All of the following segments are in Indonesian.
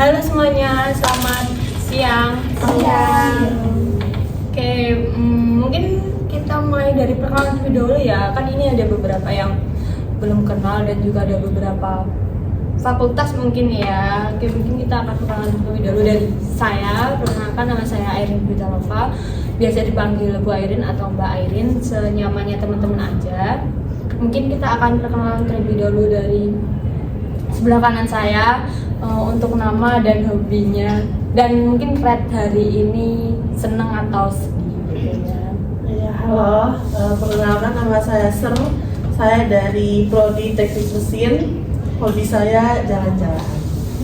Halo semuanya, selamat siang. Oke, mungkin kita mulai dari perkenalan terlebih dahulu ya. Kan ini ada beberapa yang belum kenal dan juga ada beberapa fakultas mungkin ya. Oke, mungkin kita akan perkenalan terlebih dahulu dari saya. Perkenalkan, nama saya Airin Bitalova. Biasa dipanggil Bu Airin atau Mbak Airin, senyamannya teman-teman aja. Mungkin kita akan perkenalan terlebih dahulu dari sebelah kanan saya untuk nama dan hobinya, dan mungkin Red hari ini seneng atau sedih gitu ya. Ya, halo, perkenalkan nama saya Ser. Saya dari Prodi Teknik Mesin. Hobi saya jalan-jalan.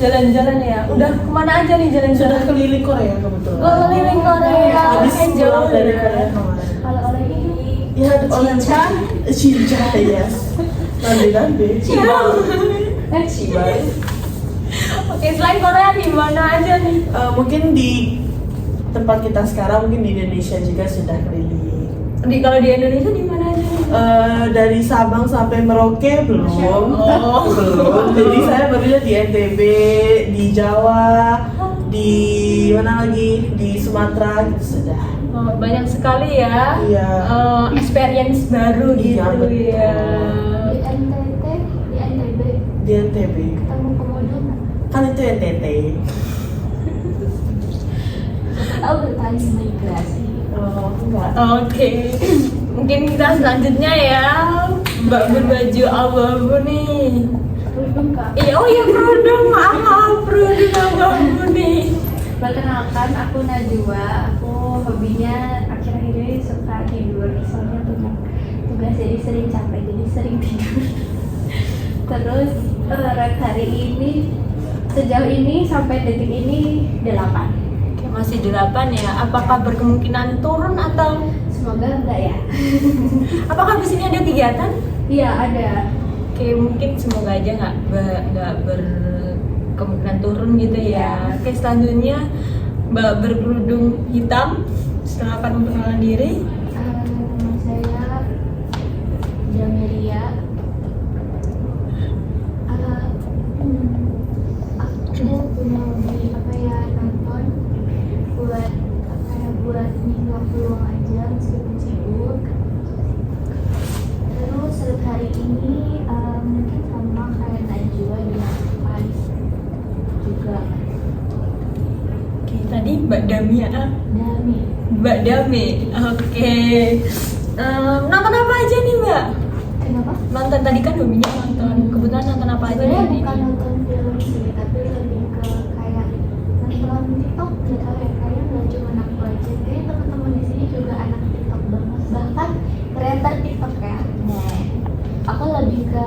Jalan-jalan ya. Udah kemana aja nih Sudah jalan-jalan? keliling Korea kebetulan. Oh, keliling Korea. Habis pulang dari ya. Korea kemarin. Kalau oleh ini Ya, Cinca. Cinca, yes. Nande. Oke, selain Korea di mana aja nih? Mungkin di tempat kita sekarang, mungkin di Indonesia juga sudah keliling. Kalau di Indonesia di mana aja nih? Dari Sabang sampai Merauke belum. Belum. Jadi saya barunya di NTB, di Jawa, di mana lagi, di Sumatera gitu sudah. Oh, banyak sekali ya. Iya. Experience baru Iya, gitu betul. ya. Di NTT, di NTB, Di NTB. ketemu komodo nggak? Kan itu NTT. Tahu bertanya migrasi. Oh, enggak. Oke, mungkin kita selanjutnya ya, Mbak berbaju abu-abu nih. Kerudung kak. Iya, oh iya kerudung, maaf kerudung abu-abu nih. Perkenalkan, aku Najwa. Aku hobinya akhir-akhir ini suka tidur. Soalnya banyak tugas jadi sering capek, jadi sering tidur. Terus red hari ini sejauh ini sampai detik ini 8. Oke, masih 8 ya. Apakah berkemungkinan turun atau Semoga enggak ya. apakah di sini ada kegiatan? Iya ada. Oke, mungkin semoga aja nggak berkemungkinan turun gitu ya. Oke, selanjutnya Mbak berkerudung hitam, silakan memperkenalkan diri. Nama saya Jamelia. Aku punya hobi nonton buat buat ngisi waktu luang aja meskipun sibuk. Terus hari ini mungkin sama kayak Najwa di depan juga. Oke, tadi Mbak Damia. Dami. Mbak Dami. Oke. Nonton apa aja nih Mbak? Kenapa? Nonton tadi kan hobinya nonton. Kebetulan nonton apa aja Sebenarnya nih? bukan nonton film sih, tapi lebih ke kayak nonton TikTok. Gak tau ya, kayaknya nggak cuma aku aja. Kayaknya teman-teman di sini juga anak TikTok banget, bahkan kreator TikTok ya. Nah, aku lebih ke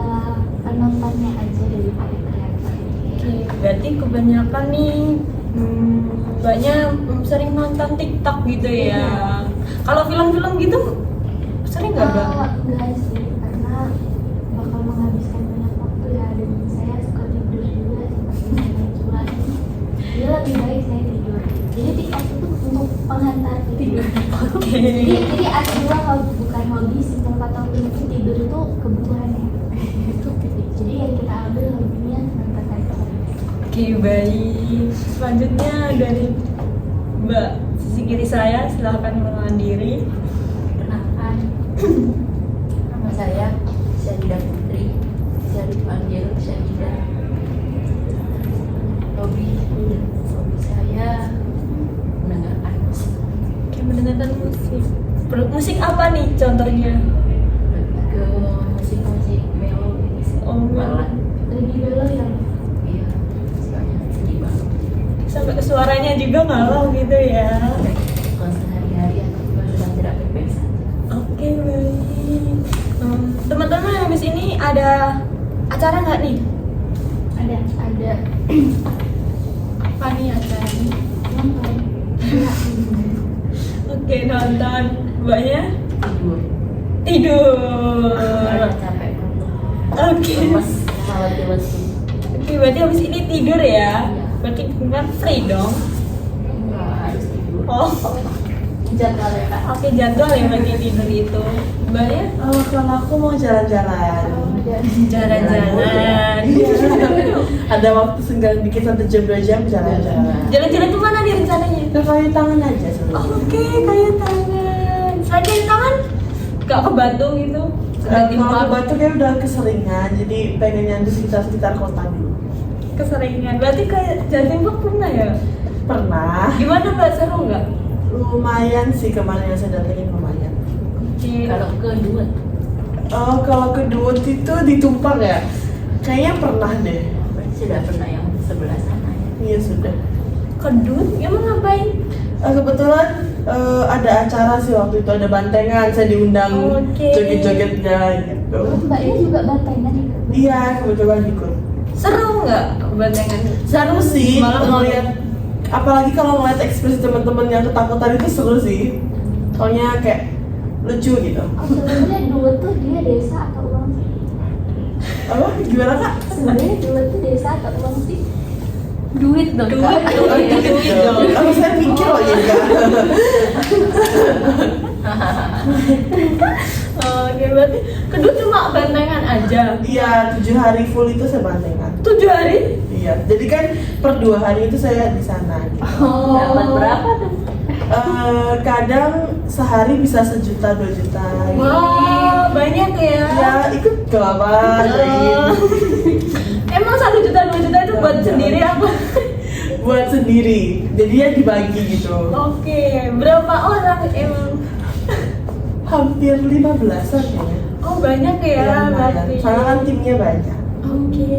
penontonnya aja daripada kreator. Oke, berarti kebanyakan nih Mbaknya sering nonton TikTok gitu ya. Kalau film-film gitu sering nggak Mbak? Enggak sih, karena bakal menghabiskan banyak waktu ya, dan saya suka tidur juga seperti saya curhat. Jadi lebih baik saya tidur. Jadi TikTok itu untuk penghantar tidur. Oke. Jadi ada dua hobi, bukan hobi simpel atau mungkin tidur itu kebutuhan ya. Jadi yang kita ambil hobinya nonton TikTok. Oke, baik. Selanjutnya dari Mbak sisi kiri saya, silahkan mengenalkan diri. Perkenalkan, nama saya Syahida Putri, bisa dipanggil Syahida. Hobi saya mendengarkan musik, Oke, mendengarkan musik. Musik apa nih contohnya? lebih ke musik-musik melodis, Oh, balad. Lagi dulu yang Iya, sukanya sedih banget. Sampai ke suaranya juga galau gitu ya. Kalau sehari-hari atau sedang tidak baik-baik saja. Oke, baik. Teman-teman, habis ini ada acara nggak nih? ada Apa nih acaranya? nonton. Ya, Oke, nonton. Mbaknya Tidur, tidur. karena capek, Oke. lemes, malah lesu. Oke, berarti habis ini tidur ya? Iya. Berarti bukan free dong? Nggak harus tidur. Oh. jadwal ya kak. Oke, jadwal ya berarti tidur itu. Mbak ya? Kalau aku mau jalan-jalan. Jalan-jalan. Ada waktu senggang dikit 1 jam 2 jam jalan-jalan. Jalan-jalan kemana nih rencananya? Ke kayu tangan aja sebenarnya. Oke, kayu tangan. Selain kayu tangan, gak ke Batu gitu? Sudah Kalau timpal ke Batu kayak udah keseringan, jadi pengennya di sekitar kota dulu. keseringan. Berarti kayak Jatimpak pernah ya? Pernah. Gimana Mbak, seru nggak? Lumayan sih kemarin yang saya datengin lumayan. Oke. Kalau kedua Kalau ke Duut itu di Tumpang ya? Kayaknya pernah deh. berarti sudah pernah yang sebelah sana ya. Iya sudah. Kedut, emang ngapain? Kebetulan ada acara sih waktu itu, ada bantengan, saya diundang Oke. joget-jogetnya gitu. Mbaknya juga bantengan ya kak? Iya, kebetulan ikut. Seru nggak bantengan? Seru sih, Malah ngeliat, apalagi kalau ngeliat ekspresi teman-teman yang ketakutan itu seru sih. Soalnya kayak lucu gitu. Oh sebenarnya Duet tuh dia desa atau uang sih? Apa? Gimana kak? Sebenarnya Duet tuh desa atau uang sih? Duit dong Duit, Kak. duit dong. Kalau saya pikir loh ya kak. Oke, berarti kedut cuma bantengan aja. Iya, 7 hari full itu saya bantengan. 7 hari? Iya, jadi kan per 2 hari itu saya di sana. Gitu. Dapat berapa tuh? Kadang sehari bisa 1 juta 2 juta. Wah, banyak ya. Ya ikut ke apa? Emang 1 juta 2 juta itu buat sendiri apa? Buat sendiri. Jadi ya dibagi gitu. Oke, berapa orang emang? Hampir 15-an ya. Oh banyak ya, lumayan. berarti. Soalnya kan timnya banyak. Oke.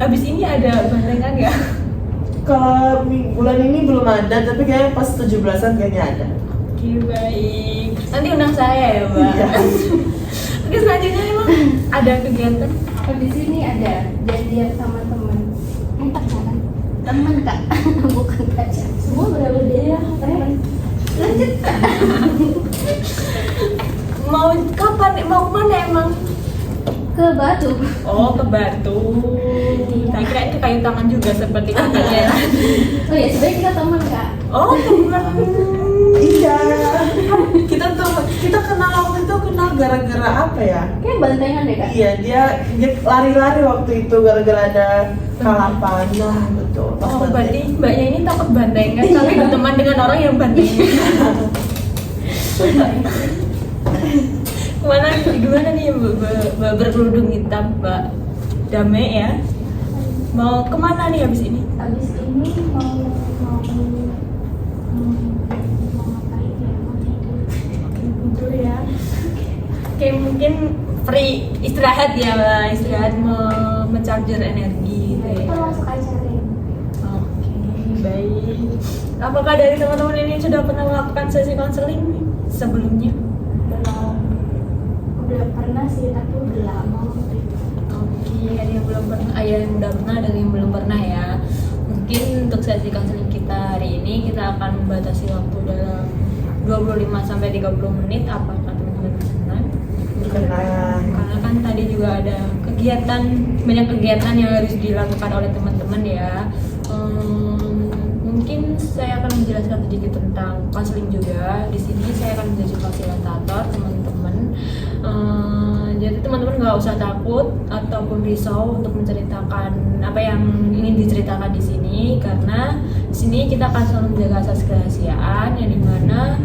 Abis ini ada bantengan ya? Kalau bulan ini belum ada, tapi kayaknya pas 17-an kayaknya ada. Oke, baik. Nanti undang saya ya, Mbak. Iya. Oke, selanjutnya emang ada kegiatan? Habis ini ada janjian sama temen. Pacaran. Temen kak, bukan pacar. Semua berbeda ya, temen. Lanjut. Mau kapan? Mau kemana emang? Ke Batu. Oh, ke Batu. Saya kira itu kayu tangan juga seperti katanya. Oh ya sebenarnya kita temen kak. Oh, teman. Iya. Kita kenal waktu itu gara-gara apa ya? Kayak bantengan deh kak. Iya, dia lari-lari waktu itu gara-gara ada kalapan. Nah, betul. Pas Oh, banting. berarti mbaknya ini takut bantengan tapi berteman dengan orang yang bantengan. Gimana nih Mbak berkerudung hitam, Mbak Dame ya? Mau kemana nih habis ini? Habis ini mau ngapain ya? Mau tidur. Oke, tidur ya. Oke, mungkin free istirahat ya, Mbak. Istirahat mencharger energi gitu Kita ya. masuk acara ya. Oke, baik. Apakah dari teman-teman ini sudah pernah melakukan sesi konseling sebelumnya? Belum. Udah pernah sih tapi udah lama waktu itu. Oke, ada yang belum pernah, ada yang udah pernah, ada yang belum pernah ya. Mungkin untuk sesi konseling kita hari ini kita akan membatasi waktu dalam 25 sampai 30 menit. Apakah teman-teman senang? Senang. Karena kan tadi juga ada kegiatan, banyak kegiatan yang harus dilakukan oleh teman-teman ya. Mungkin saya akan menjelaskan sedikit tentang konseling juga. Di sini saya akan menjadi fasilitator teman-teman. Jadi teman-teman nggak usah takut ataupun risau untuk menceritakan apa yang ingin diceritakan di sini, karena di sini kita akan selalu menjaga asas kerahasiaan yang dimana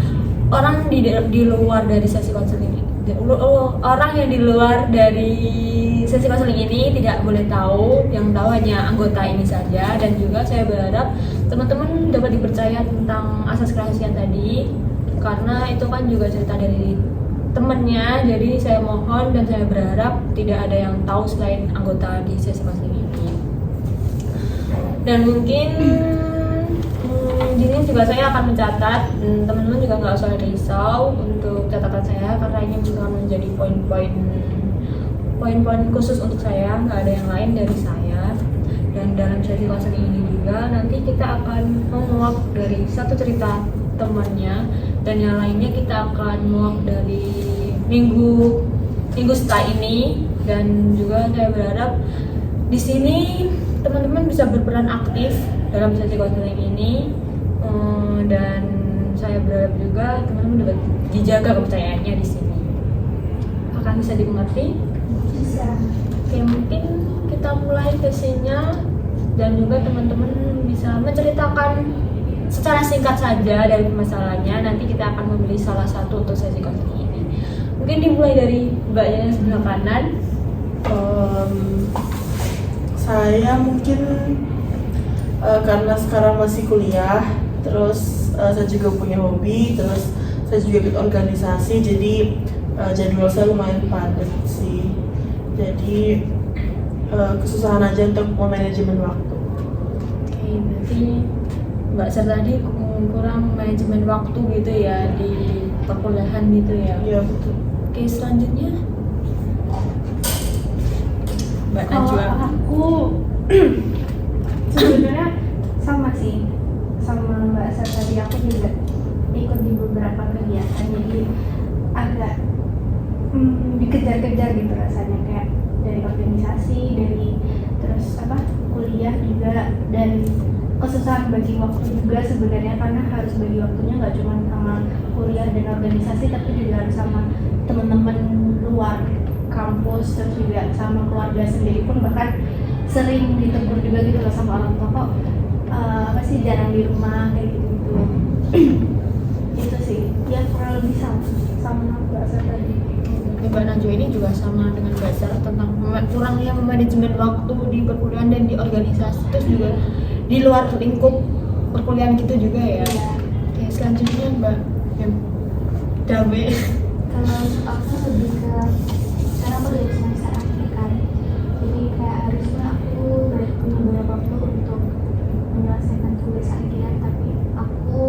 orang di luar dari sesi konseling orang yang di luar dari sesi konseling ini tidak boleh tahu, yang tahu hanya anggota ini saja. Dan juga saya berharap teman-teman dapat dipercaya tentang asas kerahasiaan tadi, karena itu kan juga cerita dari temennya. Jadi saya mohon dan saya berharap tidak ada yang tahu selain anggota di sesi konseling ini. Dan mungkin di sini juga saya akan mencatat, teman-teman juga nggak usah risau untuk catatan saya, karena ini bukan menjadi poin-poin khusus untuk saya, nggak ada yang lain dari saya. Dan dalam sesi konseling ini juga nanti kita akan menguak dari satu cerita temannya, dan yang lainnya kita akan menguak dari minggu setelah ini. Dan juga saya berharap di sini teman-teman bisa berperan aktif dalam sesi konseling ini. Dan saya berharap juga teman-teman dapat dijaga kepercayaannya di sini. Akan bisa dimengerti? Bisa. Oke, mungkin kita mulai sesinya dan juga teman-teman bisa menceritakan secara singkat saja dari permasalahannya. Nanti kita akan memilih salah satu untuk sesi konseling ini. Mungkin dimulai dari mbaknya yang sebelah kanan. Saya mungkin karena sekarang masih kuliah, terus saya juga punya hobi, terus saya juga ikut organisasi, jadi jadwal saya lumayan padat sih. Jadi kesusahan aja untuk memanajemen waktu. Oke, berarti Mbak Sar tadi kurang manajemen waktu gitu ya di perkuliahan gitu ya. Iya betul. Oke, selanjutnya Mbak Kalau Najwa. aku sebenarnya sama sih sama Mbak Sar tadi, aku juga ikut di beberapa kegiatan, jadi agak dikejar-kejar gitu rasanya, kayak dari organisasi, dari terus kuliah juga, dan kesusahan bagi waktu juga sebenarnya, karena harus bagi waktunya nggak cuma sama kuliah dan organisasi, tapi juga harus sama teman-teman luar kampus, terus juga sama keluarga sendiri pun, bahkan sering ditegur juga gitu loh sama orang tua, kok apa sih jarang di rumah kayak gitu. Itu sih ya kurang lebih sama Mbak Sar tadi. Mbak Najwa ini juga sama dengan Mbak Sar tentang kurangnya manajemen waktu di perkuliahan dan di organisasi, terus juga di luar lingkup perkuliahan gitu juga ya. Oke, selanjutnya Mbak Dame. Kalau aku lebih ke karena aku dari semester akhir kan, jadi kayak harusnya aku punya banyak waktu untuk menyelesaikan tugas akhir, tapi aku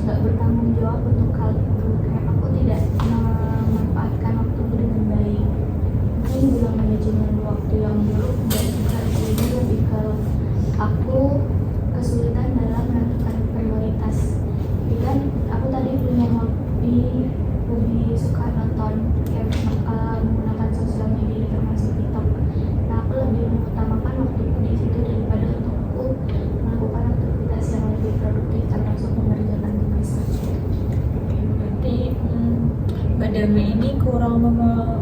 nggak bertanggung jawab untuk hal itu, kayak aku tidak memanfaatkan waktuku dengan baik. Mungkin bilang manajemen waktu yang buruk dan juga jadi lebih ke aku kesulitan dalam menentukan prioritas. Jadi kan aku tadi punya hobi lebih suka nonton kayak menggunakan sosial media termasuk TikTok. Nah, aku lebih mengutamakan waktuku di situ daripada untukku melakukan aktivitas yang lebih produktif termasuk mengerjakan tugas. Berarti Mbak Dame ini kurang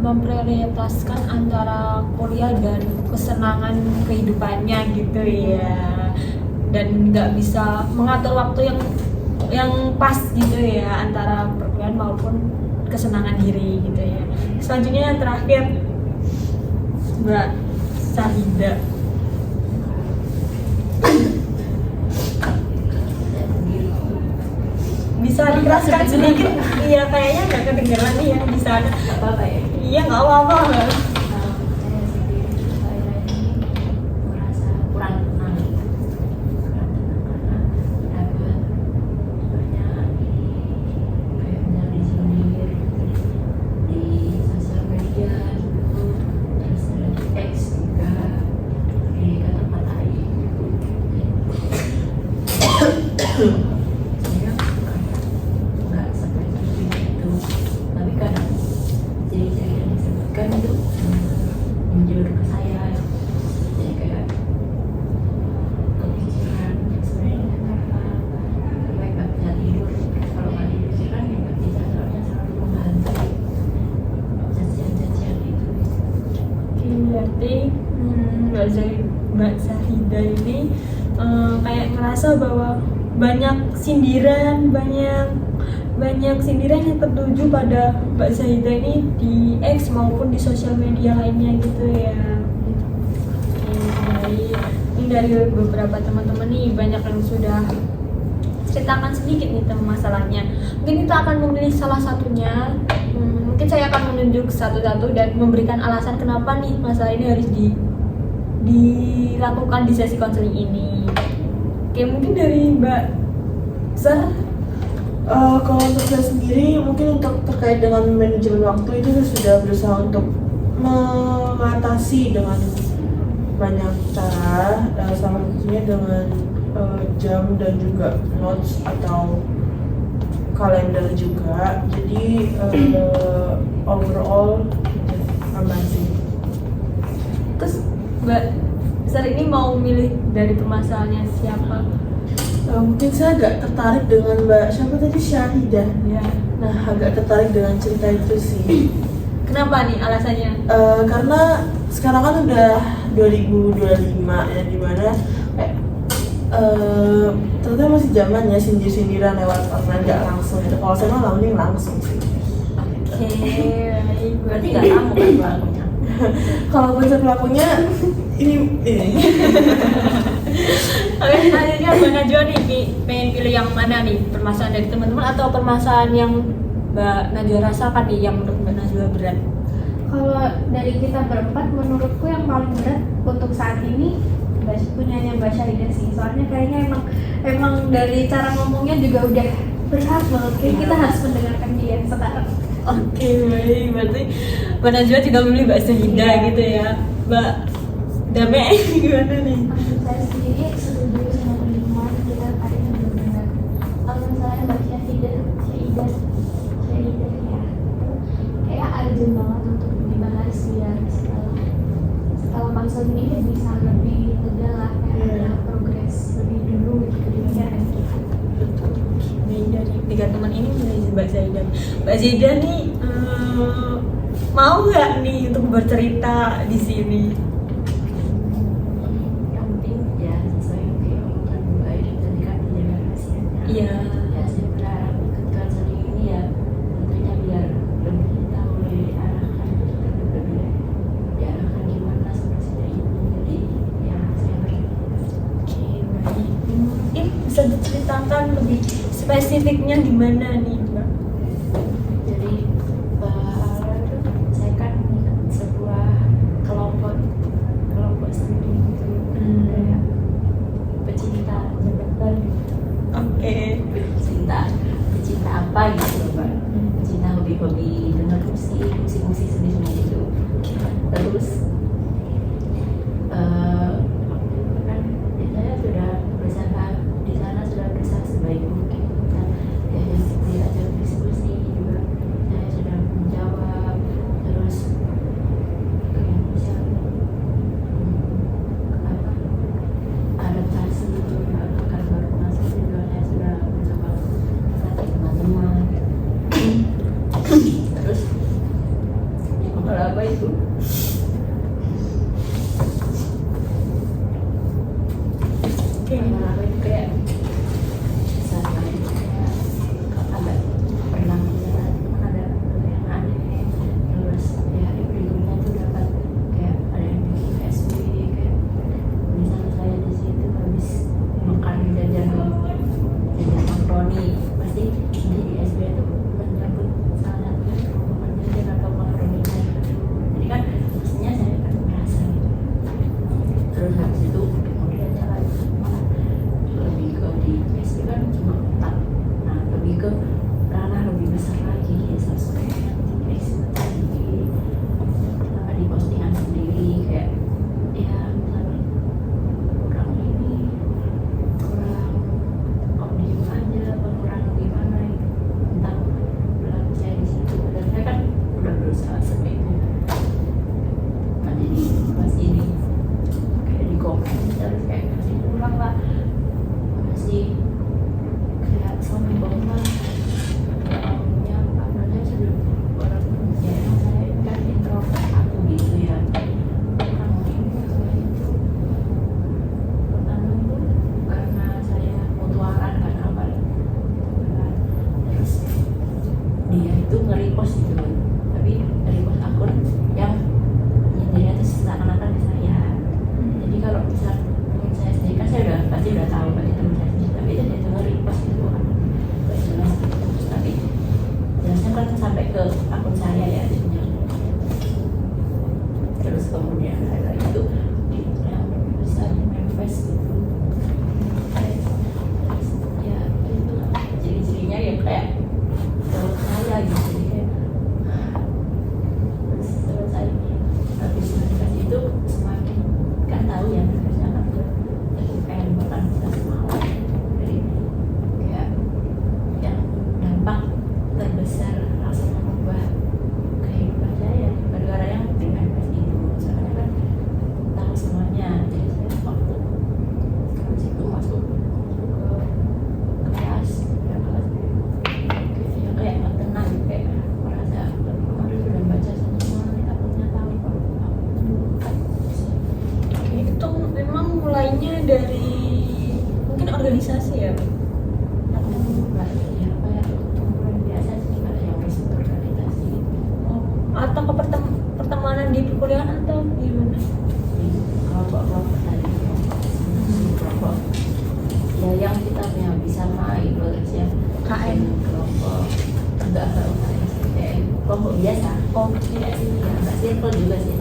memprioritaskan antara kuliah dan kesenangan kehidupannya gitu ya, dan nggak bisa mengatur waktu yang pas gitu ya antara perkuliahan maupun kesenangan diri gitu ya. Selanjutnya yang terakhir Mbak Sahida. Bisa dikeraskan sedikit? Iya, kayaknya nggak kedengeran nih ya di sana. Apa ya? Iya, nggak apa-apa. Saya sendiri akhir-akhir ini merasa kurang tenang karena dapat banyak kayak banyak disindir di sosial media gitu, terus ada di X juga, di kata-katain saya nggak seperti itu, tapi kadang ciri-ciri yang disebutkan itu menjur ke saya, jadi kayak kepikiran sebenarnya kenapa sampai nggak bisa tidur. Kalau nggak tidur sih kan yang nggak bisa, soalnya selalu menghantai cacian-cacian itu. Oke, berarti Mbak Sahida ini kayak ngerasa bahwa banyak sindiran yang tertuju pada Mbak Sahida ini di X maupun di sosial media lainnya gitu ya. Ini dari beberapa teman-teman nih banyak yang sudah ceritakan sedikit nih tentang masalahnya. Mungkin kita akan memilih salah satunya. Mungkin saya akan menunjuk satu-satu dan memberikan alasan kenapa nih masalah ini harus dilakukan di sesi konseling ini. Oke, mungkin dari Mbak Zah. Kalau untuk saya sendiri, mungkin untuk terkait dengan manajemen waktu itu saya sudah berusaha untuk mengatasi dengan banyak cara, salah satunya dengan jam dan juga notes atau kalender juga. Jadi overall aman sih. Terus Mbak Sar ini mau milih dari permasalahannya siapa? Mungkin saya agak tertarik dengan Mbak siapa tadi, Syahidah. Ya. Nah, agak tertarik dengan cerita itu sih. Kenapa nih alasannya? Karena sekarang kan udah 2025 ya, dimana kayak ternyata masih zaman ya sindir-sindiran lewat online, nggak langsung gitu. Kalau saya mah mending langsung sih. Oke, baik. Berarti nggak kamu kan pelakunya. Kalau konsep pelakunya ini. Oke, akhirnya Mbak Najwa nih pengen pilih yang mana nih? Permasalahan dari teman-teman atau permasalahan yang Mbak Najwa rasakan nih yang menurut Mbak Najwa berat? Kalau dari kita berempat, menurutku yang paling berat untuk saat ini punyanya Mbak Syahidah sih. Soalnya kayaknya emang dari cara ngomongnya juga udah berat banget. Kayak kita harus mendengarkan dia sekarang. Oke, baik. Berarti Mbak Najwa juga memilih Mbak Syahidah gitu ya. Mbak Dame gimana nih? Untuk saya sendiri setuju sama teman kita tadi yang benar. Kalau misalnya Mbak Syahidah ya, kayak urgent banget untuk dibahas biar setelah konsul ini bisa lebih tegas lah, kayak ada progres lebih dulu gitu dibandingkan kita. Nih, dari tiga teman ini dari Mbak Zaidah. Mbak Zaidah nih mau nggak nih untuk bercerita di sini? Yang penting ya sesuai yang omongan Mbak Aida tadi kan dijaga rahasianya. Iya. Ya saya berharap ikut konseling ini ya tentunya biar lebih tahu lebih diarahkan, kita lebih diarahkan gimana solusinya ini. Jadi ya saya berharap. Oke, baik. Mungkin bisa diceritakan lebih spesifiknya gimana nih, Mbak? Jadi awalnya tuh saya kan sebuah kelompok sendiri gitu, kayak pecinta jabatan gitu. Oke. pecinta apa gitu Pak, pecinta hobi-hobi dengar musik seni gitu. Terus kan saya sudah berusaha di sana, sudah berusaha sebaik mungkin. Ya diajak diskusi juga, saya sudah menjawab. Terus adaptasi akan baru masuk juga, saya sudah mencoba melatih teman-teman. Terus kalau apa itu apa itu kayak misalnya kayak agak pernah melihat ada yang aneh. Terus ya berikutnya tuh dapat kayak ada yang bikin SB, kayak misalnya saya di situ habis makan jajan makaroni, pasti nanti di SB itu menyebut salah satu makan jajan atau makaroni. Jadi kan pastinya saya akan merasa gitu. Terus habis itu kemudian jalan lebih ke di SB kan cuma otak, nah lebih ke ranah lebih besar lagi di sosmed, di postingan sendiri, kayak ya misalnya kurang ini, kurang diem aja, atau kurang gimana gitu tentang perilaku saya di situ. Dan saya kan udah berusaha sebaik mungkin. Nah jadi pas ini kayak di komen terus kayak masih kurang lah, masih kayak sombong lah, punya apa namanya sudah orang ya emang saya kan introvert aku gitu ya. Pertama itu karena saya mutualan kan awal, terus dia itu nge-repost gitu, tapi nge-repost akun yang nyindirnya itu seakan-akan ke saya. Jadi kalau misal teman saya sendiri kan saya pasti udah tahu kan itu teman saya sendiri, tapi dia itu nge-repost gitu kan nggak jelas gitu. Tapi jelasnya kan sampai ke akun saya ya jadinya. Terus kemudian ada itu yang bisa manifest gitu. Terus ya itu ciri-cirinya ya kayak kalau saya gitu, jadi kayak organisasi ya? Enggak, ya kayak kumpulan biasa sih, ada yang disebut organisasi gitu. Atau pertemanan di perkuliahan atau gimana? Di kelompok-kelompok tadi, kelompok ya yang kita punya bisa main ya KM. kelompok enggak KM kelompok biasa. Oh iya. Ya enggak circle juga sih,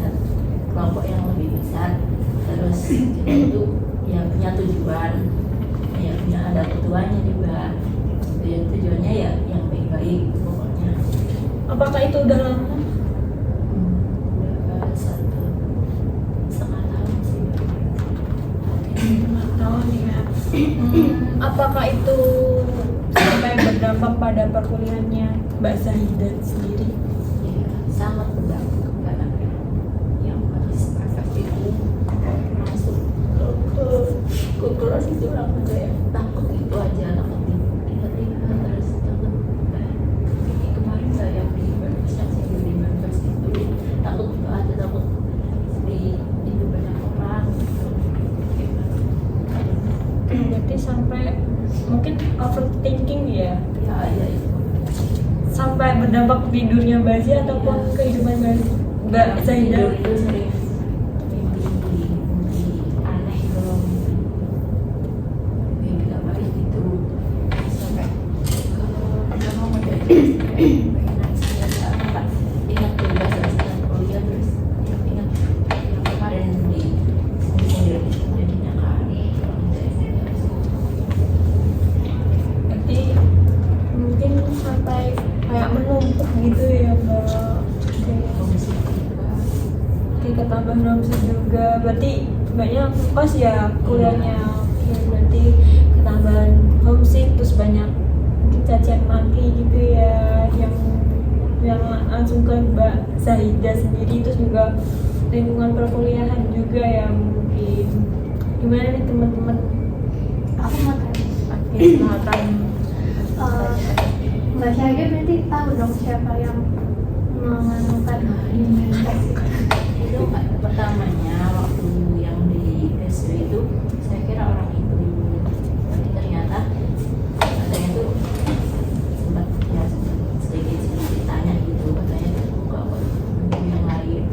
kelompok yang lebih besar. Terus kita itu ya punya tujuan, ya punya ada ketuanya juga. Tujuannya ya yang baik-baik pokoknya. Apakah itu udah lama? Udah 1,5 tahun sih. 5 tahun ya. Apakah itu sampai berdampak pada perkuliahannya Mbak Zahidah sendiri? Ya, sangat berdampak karena yang habis praktek itu masuk ke kelas itu langsung kayak takut itu aja, takut tiba-tiba terus takut ini kemarin saya di Bandung yang saya di Bandung itu takut itu aja, takut di itu banyak orang gitu. Berarti sampai mungkin overthinking ya, Ya itu sampai berdampak ke tidurnya Mbak Zia ataupun kehidupan Mbak Zahidah. tidur itu sering mimpi aneh kalau mimpi nggak baik gitu sampai kalau mau menjadi pengen nangis ya apa ingat tugas ingat kuliah terus ingat yang kemarin di sendiri jadinya kali Berarti mungkin sampai kayak menumpuk gitu ya Mbak. komisi juga. Oke, ketambah homesick juga. Berarti mbaknya kos ya kuliahnya. Oke, berarti ketambahan homesick terus banyak mungkin cacian maki gitu ya yang langsung ke Mbak Zahidah sendiri, terus juga lingkungan perkuliahan juga ya mungkin. Gimana nih teman-teman? Aku mau tanya. Oke, silakan. Mbak Syahida berarti tahu dong siapa yang menganukan investasi. Itu pertamanya waktu yang di PSW itu saya kira orang itu, tapi ternyata katanya tuh sempat ya sedikit tanya gitu, katanya tuh buka kok yang lain.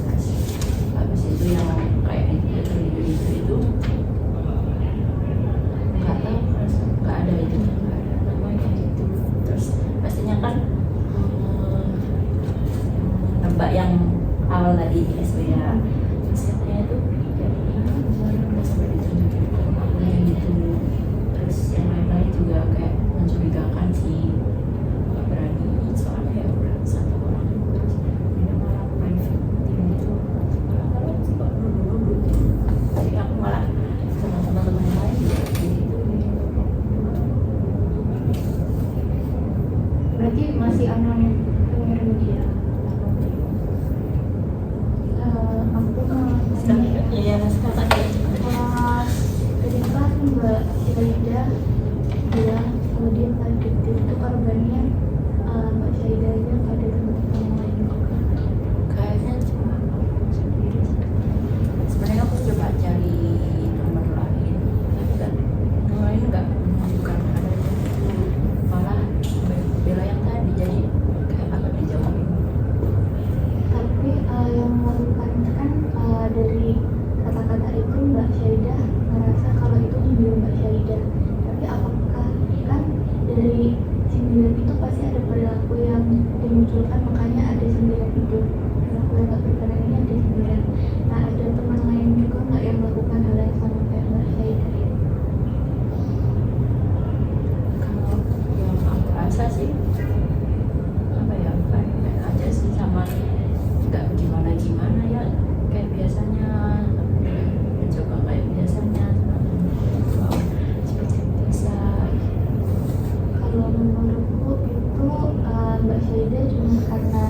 Terus habis itu yang kayak itu nggak tahu, nggak ada itu, nggak ada namanya gitu. Terus pastinya kan nebak yang awal tadi di SW ya, terus katanya itu ya nggak sampai ditunjukin akunya gitu. Terus yang lain-lain juga kayak mencurigakan sih, nggak berani soalnya ya udah satu orang terus dia malah private tim gitu, malah suka dulu jadi aku malah sama teman-teman yang lain juga gitu. Berarti masih anonim pengirim dia. Aku tanya. Iya, sekarang ya. Tadi kan Mbak Syahida bilang kalau dia pada itu korbannya Mbak Syahidanya pada teman-teman yang lain juga. Kayaknya cuma aku sendiri sih. Sebenarnya aku coba cari nomor lain, tapi kan yang lain nggak menunjukkan ada itu, malah bela yang tadi jadi kayak agak dijauhin. Tapi yang melakukan kan dari kata-kata itu Mbak Syahida merasa kalau itu menyuruh Mbak Syahida. Tapi apakah kan dari sindiran itu pasti ada perilaku yang dimunculkan, makanya ada sindiran itu. Perilaku yang nggak berkenan ini ada sindiran. Nah, ada teman lain juga nggak yang melakukan hal yang sama kayak Mbak Syahida ini? Kalau yang aku rasa sih apa ya, kayak aja sih, sama nggak gimana ya, kayak biasanya mencoba kayak biasanya seperti biasa. Kalau menurutku itu Mbak Syahida cuma karena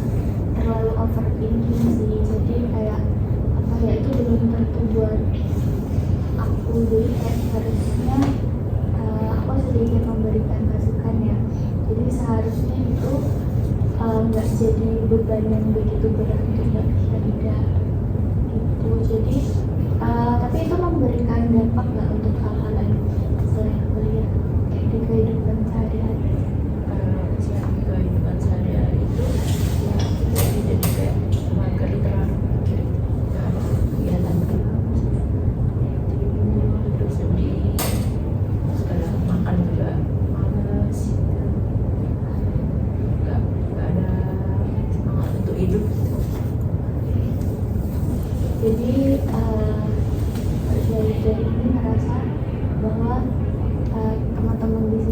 terlalu overthinking sih. Jadi kayak apa ya, itu belum tentu buat aku. Jadi kayak harusnya aku sedikit memberikan masukan ya. Jadi seharusnya itu nggak jadi beban yang begitu berat untuk Mbak Syahida gitu. Jadi tapi itu memberikan dampak nggak untuk hal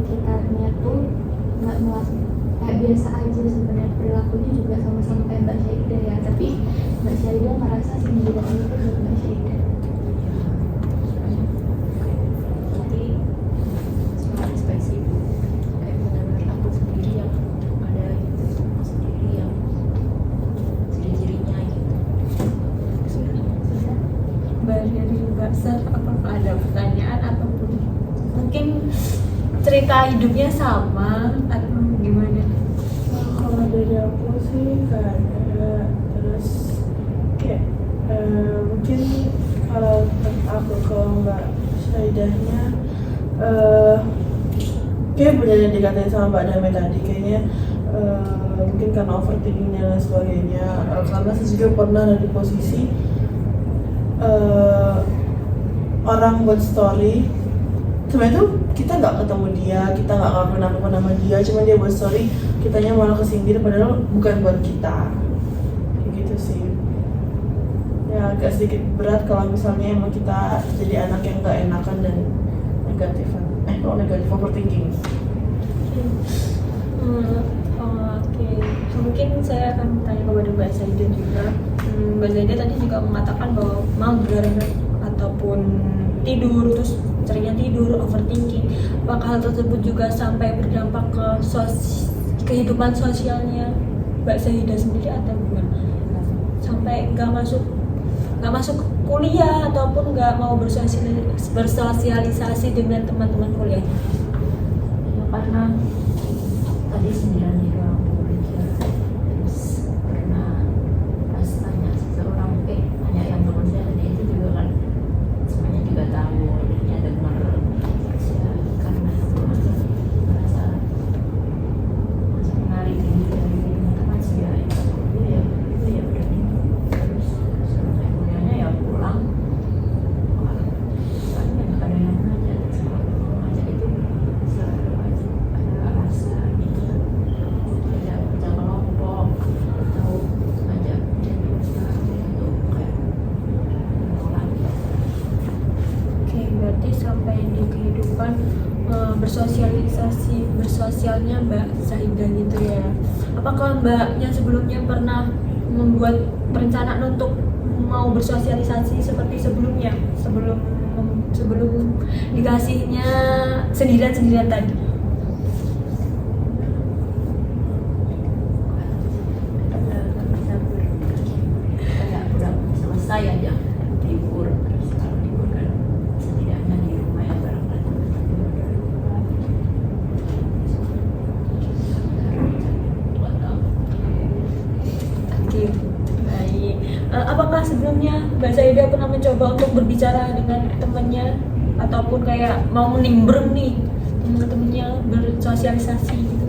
sekitarnya tuh nggak melakukan kayak biasa aja sebenarnya, perilakunya juga sama-sama kayak Mbak Syaida ya, tapi Mbak Syaida merasa sendirian itu buat Mbak Syaida. Nanti soal ekspresi kayak benar-benar aku sendiri yang ada gitu, aku sendiri yang ciri-cirinya gitu. Mbak dari Mbak Sar, apakah ada pertanyaan ataupun mungkin cerita hidupnya sama atau gimana? Kalau dari aku sih nggak ada. Terus kayak mungkin kalau aku ke Mbak Syaidahnya kayak benar yang dikatain sama Mbak Dame tadi, kayaknya mungkin karena overthinking dan lain sebagainya. Karena saya juga pernah ada di posisi orang buat story, sebenarnya tuh kita nggak ketemu dia, kita nggak pernah ketemu nama dia, cuma dia buat story, kitanya malah kesindir padahal bukan buat kita, kayak gitu sih. Ya agak sedikit berat kalau misalnya emang kita jadi anak yang nggak enakan dan negatif, negatif overthinking. Oke. Mungkin saya akan tanya kepada Mbak Zaida juga. Mbak Zaida tadi juga mengatakan bahwa mager ataupun tidur, terus seringnya tidur, overthinking. Apakah hal tersebut juga sampai berdampak ke kehidupan sosialnya Mbak Zaida sendiri atau gimana? Sampai nggak masuk kuliah ataupun nggak mau bersosialisasi dengan teman-teman kuliah? Ya karena tadi sendirian di ruang belajar, terus pernah pas tanya seseorang, tanya yang teman saya tadi itu juga kan semuanya juga tahu, dia dengar, terus ya karena itu merasa menarik diri dari teman-teman sih ya, itu ya udah terus selesai kuliahnya ya pulang. Kan ada yang ngajak, ngajak itu selalu ada rasa gitu, ada kerja kelompok atau ngajak jadi usaha untuk kayak menolak. Oke, berarti sampai di kehidupan bersosialnya Mbak Zaida gitu ya. Apakah Mbaknya sebelumnya pernah membuat perencanaan untuk mau bersosialisasi seperti sebelumnya, sebelum dikasihnya sendirian tadi? Udah selesai aja libur, terus kalau libur kan setidaknya di rumah ya bareng-bareng. Oke, baik. Apakah sebelumnya Mbak Zaida pernah mencoba untuk berbicara dengan temannya ataupun kayak mau menimbrung nih teman-temannya bersosialisasi gitu?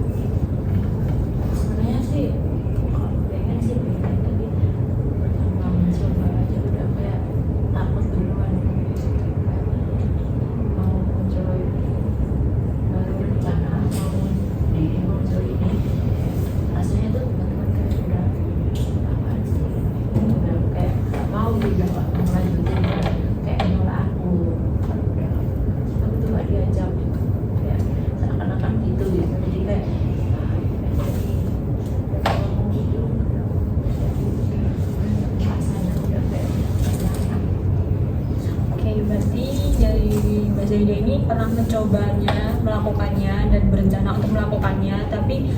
Sebenarnya sih kalau pengen sih pengen, tapi pertama mencoba aja udah kayak takut duluan, mau muncul baru rencana mau muncul ini rasanya tuh teman-teman kayak udah apaan sih, udah kayak gak mau juga mau lanjutin, kayak nolak aku tuh gak diajak, kayak seakan-akan gitu jadi kayak Oke, berarti dari Mbak Zaida ini pernah melakukannya dan berencana untuk melakukannya, tapi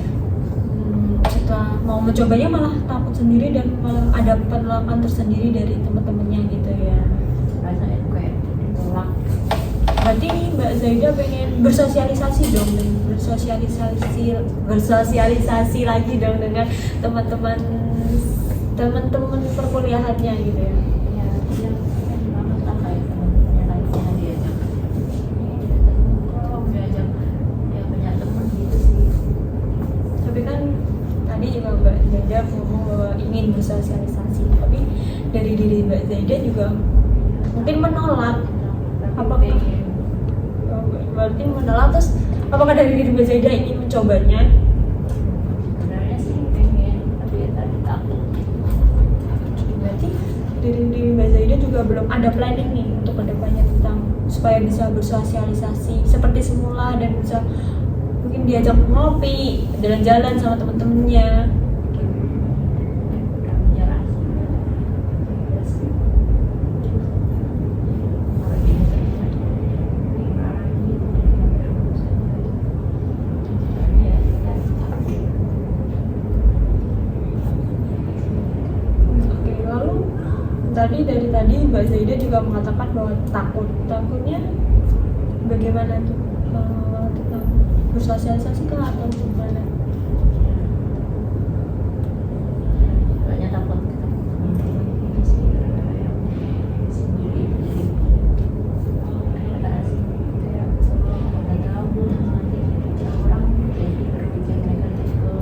setelah mau mencobanya malah takut sendiri dan malah ada penolakan tersendiri dari teman-temannya gitu ya. rasanya kayak ditolak. Berarti Mbak Zaida pengen bersosialisasi lagi dong dengan teman-teman perkuliahannya gitu ya. Ya dia kan banget lah kayak teman-temannya lainnya diajak nongkrong, diajak ya banyak teman gitu sih. Tapi kan tadi juga Mbak Zaida ngomong bahwa ingin bersosialisasi, tapi dari diri Mbak Zaida juga mungkin menolak. Apakah berarti menolak, terus apakah dari diri Mbak Zaida ingin mencobanya? Sebenarnya sih pengen, tapi ya tadi takut. Berarti dari diri Mbak Zaida juga belum ada planning nih untuk kedepannya tentang supaya bisa bersosialisasi seperti semula dan bisa mungkin diajak ngopi, jalan-jalan sama temen-temennya. udah menyerah sih. Kalau gini terjadi gimana gitu ya kita takut. Oke, lalu dari tadi Mbak Zaida juga mengatakan bahwa takutnya bagaimana tuh, tentang bersosialisasi kah atau gimana? Banyak takut ketemu teman-teman gitu sih, karena yang sendiri jadi kayak asing kayak nggak tahu nanti orang jadi berpikir negatif ke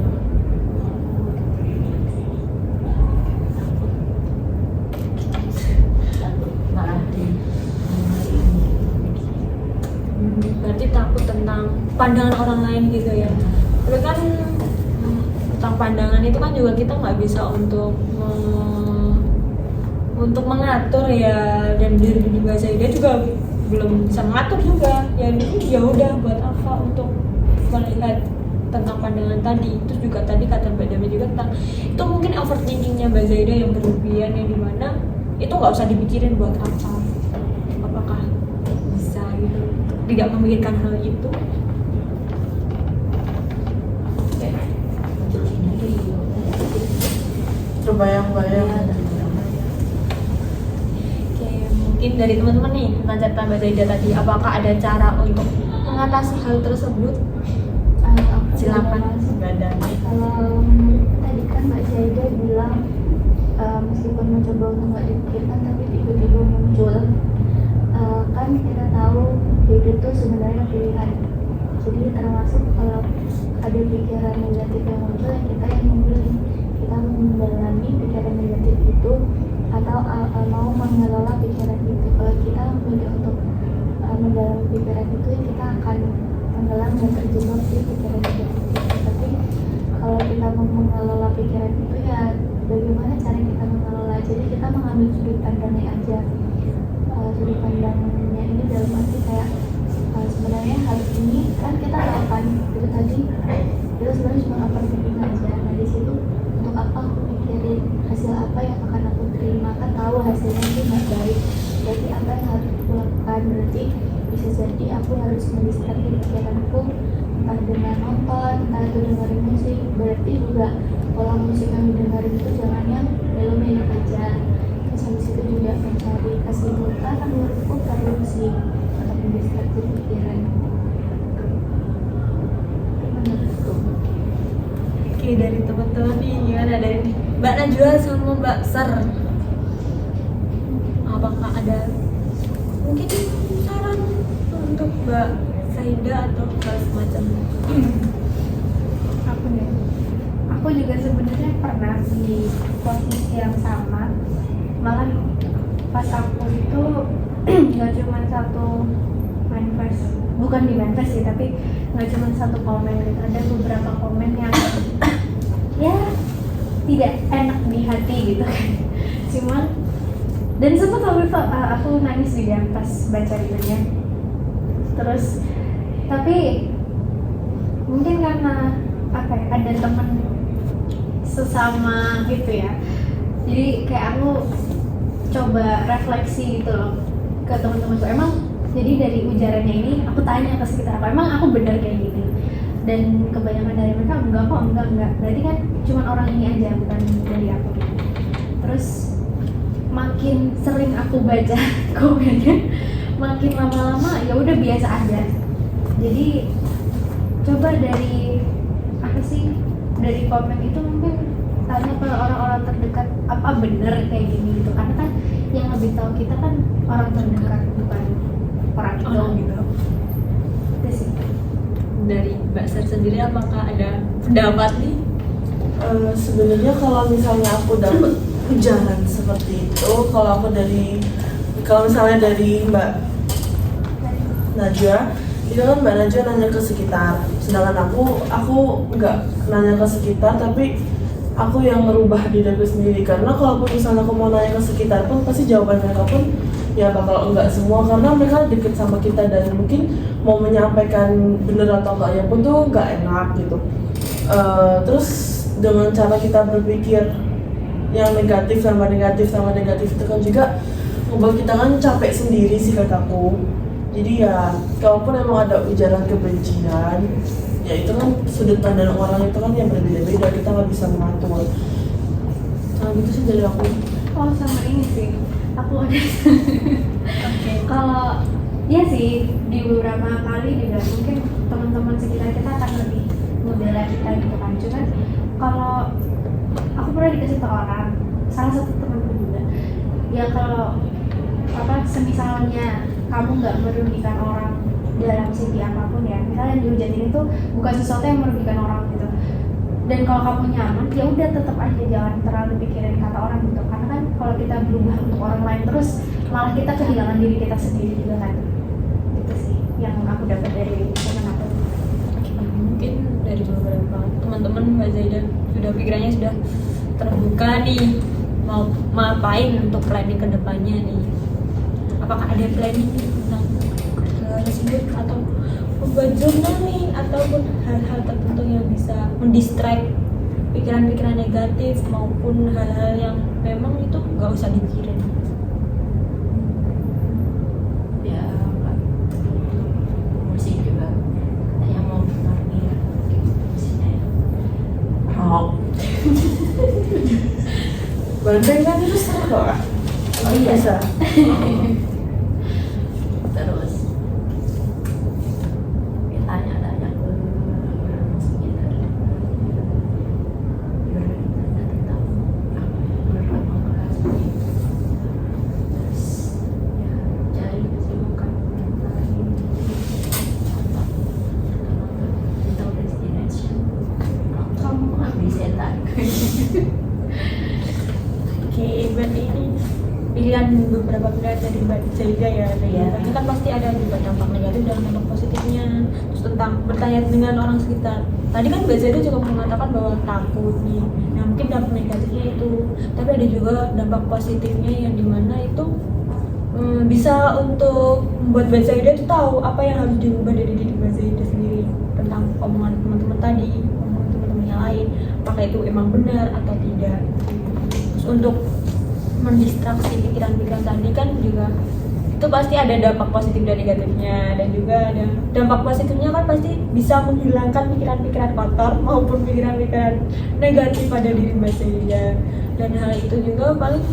aku takut malah di hari ini. Berarti takut tentang pandangan orang lain gitu ya. Tapi kan tentang pandangan itu kan juga kita nggak bisa untuk mengatur ya, dan diri Mbak Zaida juga belum bisa mengatur juga. Ya udah buat apa untuk melihat tentang pandangan tadi. Terus juga tadi kata Mbak Dami juga tentang itu mungkin overthinkingnya Mbak Zaida yang berlebihan, yang dimana itu nggak usah dipikirin buat apa. Apakah bisa gitu tidak memikirkan hal itu? Muncul sendiri Terbayang-bayang. Oke, mungkin dari teman-teman nih tentang cerita Mbak Zaida tadi, apakah ada cara untuk mengatasi hal tersebut? Aku Silakan bahas. Mbak Dami. Kalau menurut tadi kan Mbak Zaida bilang meskipun mencoba untuk nggak dipikirkan tapi tiba-tiba muncul. Kan kita tahu hidup itu sebenarnya pilihan. Jadi termasuk kalau ada pikiran negatif yang muncul, yang kita yang memilih kita mendalami pikiran negatif itu atau mau mengelola pikiran itu. Kalau kita memilih untuk mendalami pikiran itu, ya kita akan tenggelam dan terjebak di pikiran negatif itu. Tapi kalau kita mau mengelola pikiran itu, ya bagaimana cara kita mengelola. Jadi kita mengambil sudut pandangnya aja. Sudut pandangnya ini dalam arti kayak sebenarnya hal ini kan kita lakukan itu tadi, itu sebenarnya cuma overthinking aja. Nah di situ untuk apa aku mikirin hasil apa yang akan aku terima, kan tahu hasilnya itu nggak baik. Berarti apa yang harus aku lakukan? Berarti bisa jadi aku harus mendistraksi pikiranku, entah dengan nonton, entah itu dengerin musik. Berarti juga pola musik yang didengarin itu jangan yang melo-melo aja. Terus habis itu juga mencari kesibukan yang menurutku perlu sih untuk mendistraksi pikiran. Menurutku. Oke, dari teman-teman nih gimana, dari Mbak Najwa sama Mbak Sar, apakah ada mungkin saran untuk Mbak Zaida atau hal semacam? Aku juga sebenarnya pernah di posisi yang sama. Malah pas aku itu nggak cuma satu manifest, bukan di manifest sih, tapi nggak cuma satu komen gitu. Ada beberapa komen yang ya tidak enak di hati gitu kan. Cuman dan sempat waktu itu aku nangis juga pas baca itunya. Terus tapi mungkin karena apa ya, ada teman sesama gitu ya, jadi kayak aku coba refleksi gitu loh ke teman-temanku. Emang jadi dari ujarannya ini aku tanya ke sekitar aku, emang aku benar kayak gini? Dan kebanyakan dari mereka enggak kok, enggak. Berarti kan cuma orang ini aja, bukan dari aku gitu. Terus makin sering aku baca komennya, makin lama-lama ya udah biasa aja. Jadi coba dari apa sih, dari komen itu mungkin tanya ke orang-orang terdekat, apa bener kayak gini gitu. Karena kan yang lebih tahu kita kan orang terdekat, bukan orang itu gitu. Itu sih. Dari Mbak Sar sendiri apakah ada pendapat nih? Sebenarnya kalau misalnya aku dapat ujaran seperti itu, kalau misalnya dari Mbak Najwa, itu kan Mbak Najwa nanya ke sekitar, sedangkan aku nggak nanya ke sekitar, tapi aku yang merubah diri aku sendiri. Karena kalaupun misalnya aku mau nanya ke sekitar pun, pasti jawaban mereka pun ya bakal enggak semua karena mereka deket sama kita dan mungkin mau menyampaikan bener atau enggaknya pun tuh nggak enak gitu. Terus dengan cara kita berpikir yang negatif sama negatif itu kan juga membuat kita kan capek sendiri sih kataku. Jadi ya kalaupun emang ada ujaran kebencian, ya itu kan sudut pandang orang itu kan yang berbeda-beda, kita nggak bisa mengatur. Nah gitu sih dari aku. Oh sama ini sih, aku ada. Kalau ya sih di beberapa kali juga mungkin teman-teman sekitar kita akan lebih membela kita gitu kan. Cuman kalau aku pernah dikasih tau orang, salah satu temanku juga, ya kalau semisalnya kamu nggak merugikan orang dalam segi apapun ya, misalnya dihujatin itu bukan sesuatu yang merugikan orang gitu, dan kalau kamu nyaman ya udah tetap aja jangan terlalu pikirin kata orang gitu, karena kan kalau kita berubah untuk orang lain terus malah kita kehilangan diri kita sendiri juga kan. Itu sih yang aku dapat dari teman aku. Mungkin dari beberapa teman-teman Mbak Zaida sudah pikirannya sudah terbuka nih, mau ngapain untuk planning ke depannya nih. Apakah ada planning tentang tersebut atau membuat journaling ataupun hal-hal tertentu yang bisa mendistract pikiran-pikiran negatif maupun hal-hal yang memang itu nggak usah dipikirin. Ya musik juga katanya mau menemani musiknya ya. Rock. Bandeng kan itu seru loh. Oh iya. Bisa. Terus ya tanya-tanya ke orang sekitar, bertanya tentang berapa seperti itu. Terus ya cari kesibukan lain, atau destination kamu habis setan. Oke, berarti ini pilihan beberapa pilihan dari Mbak Zaida ya. Iya. Berarti kan pasti ada juga dampak negatif dan dampak positifnya. Terus tentang bertanya dengan orang sekitar. Tadi kan Mbak Zaida juga mengatakan bahwa takut nih. Nah mungkin dampak negatifnya itu. Tapi ada juga dampak positifnya yang dimana itu bisa untuk membuat Mbak Zaida itu tahu apa yang harus diubah dari diri Mbak Zaida sendiri tentang omongan teman-teman tadi, omongan teman-teman yang lain. Apakah itu emang benar atau tidak? Terus untuk mendistraksi pikiran-pikiran tadi kan juga itu pasti ada dampak positif dan negatifnya, dan juga ada dampak positifnya kan pasti bisa menghilangkan pikiran-pikiran kotor maupun pikiran-pikiran negatif pada diri Mbak Zaida. Dan hal itu juga paling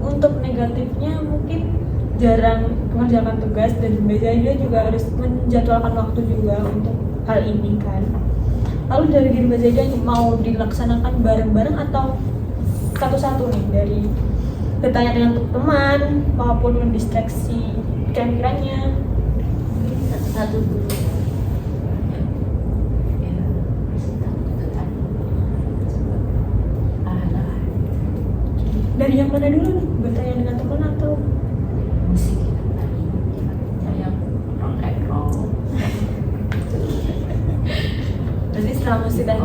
untuk negatifnya mungkin jarang mengerjakan tugas, dan Mbak Zaida juga harus menjadwalkan waktu juga untuk hal ini kan. Lalu dari diri Mbak Zaida mau dilaksanakan bareng-bareng atau satu-satu nih, dari bertanya dengan teman maupun mendistraksi pikiran-pikirannya? Satu-satu dulu ya, satu itu kan coba Dari yang mana dulu nih? Bertanya dengan teman atau musik itu tadi saya rock and roll. berarti setelah musik tadi?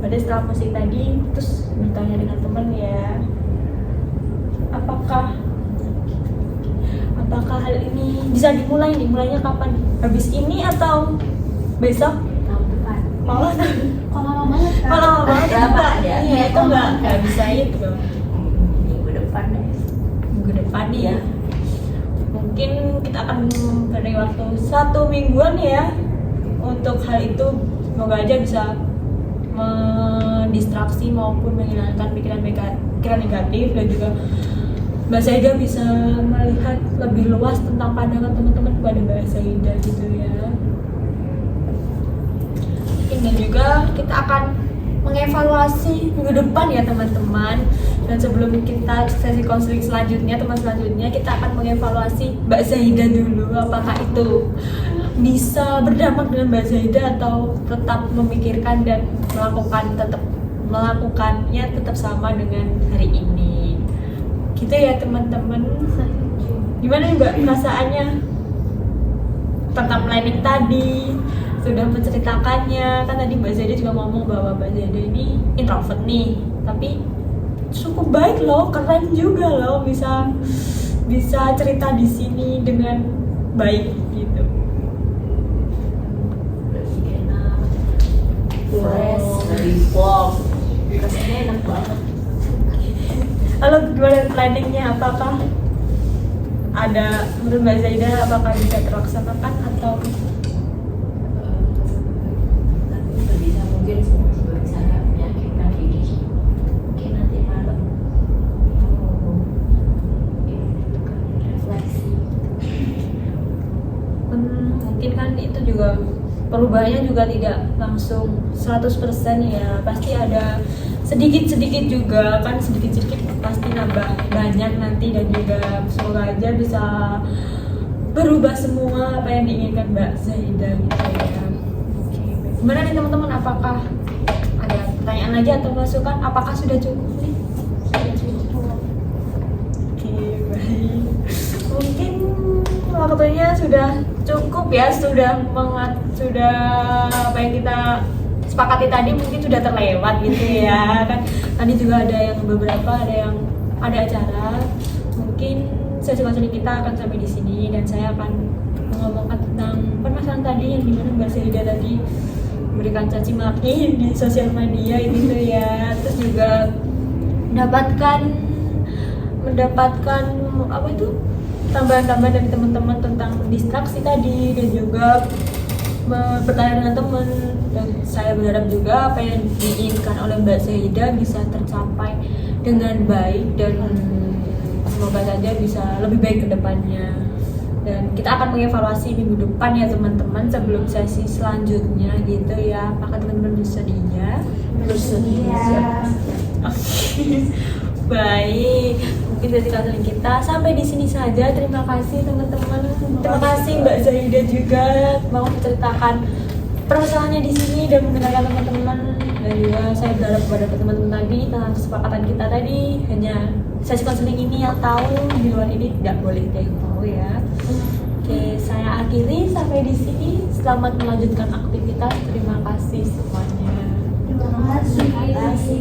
Berarti setelah musik tadi terus bertanya dengan teman ya. Apakah hal ini bisa dimulai nih? Mulainya kapan? Habis ini atau besok? Tahun depan. Malah Kalau lama banget kan? kalau banget Berapa Mbak? ya? Iya itu nggak bisa itu Minggu depan deh. minggu depan nih ya. Mungkin kita akan memberi waktu 1 mingguan ya untuk hal itu. Semoga aja bisa mendistraksi maupun menghilangkan pikiran negatif, dan juga Mbak Zaida bisa melihat lebih luas tentang pandangan teman-teman kepada Mbak Zaida gitu ya. Dan juga kita akan mengevaluasi minggu depan ya teman-teman. Dan sebelum kita sesi konseling selanjutnya, teman selanjutnya kita akan mengevaluasi Mbak Zaida dulu, apakah itu bisa berdampak dengan Mbak Zaida atau tetap memikirkan dan melakukannya tetap sama dengan hari ini. Gitu ya teman-teman. Gimana nih Mbak perasaannya tentang planning tadi? Sudah menceritakannya, kan tadi Mbak Zaida juga ngomong bahwa Mbak Zaida ini introvert nih, tapi cukup baik loh, keren juga loh, bisa cerita di sini dengan baik gitu. Lebih enak, fresh, Dari vlog. rasanya enak banget. Lalu gimana planningnya, apakah ada menurut Mbak Zaida apakah bisa terlaksanakan atau Tapi berbisa mungkin bisa nggak menyakitkan diri. Mungkin nanti malam refleksi. mungkin kan itu juga perubahannya juga tidak langsung 100% ya, pasti ada sedikit-sedikit juga kan, sedikit-sedikit pasti nambah banyak nanti, dan juga semoga aja bisa berubah semua apa yang diinginkan Mbak Zaida gitu ya. Oke, gimana nih teman-teman, apakah ada pertanyaan lagi atau masukan, apakah sudah cukup nih? Sudah cukup. Oke, baik. Mungkin waktunya sudah cukup ya, sudah apa yang kita sepakati tadi mungkin sudah terlewat gitu ya kan. Tadi juga ada yang beberapa, ada acara, mungkin sesi konseling kita akan sampai di sini, dan saya akan mengomongkan tentang permasalahan tadi yang dimana Mbak Zaida tadi memberikan caci maki di sosial media gitu ya, terus juga mendapatkan apa itu, tambahan-tambahan dari teman-teman tentang distraksi tadi, dan juga bertanya dengan teman, dan saya berharap juga apa yang diinginkan oleh Mbak Zaida bisa tercapai dengan baik, dan semoga saja bisa lebih baik ke depannya. Dan kita akan mengevaluasi minggu depan ya teman-teman, sebelum sesi selanjutnya gitu ya. Apakah teman-teman bersedia? Bersedia. Oke. Baik, mungkin dari konseling kita sampai di sini saja. Terima kasih teman-teman. Terima kasih Mbak Zaida juga mau menceritakan permasalahannya di sini dan mendengarkan teman-teman. Dan juga saya berharap kepada teman-teman tadi tentang kesepakatan kita tadi, hanya sesi konseling ini yang tahu, di luar ini tidak boleh ada yang tahu ya. Oke, saya akhiri sampai di sini. Selamat melanjutkan aktivitas. Terima kasih semuanya. Terima kasih.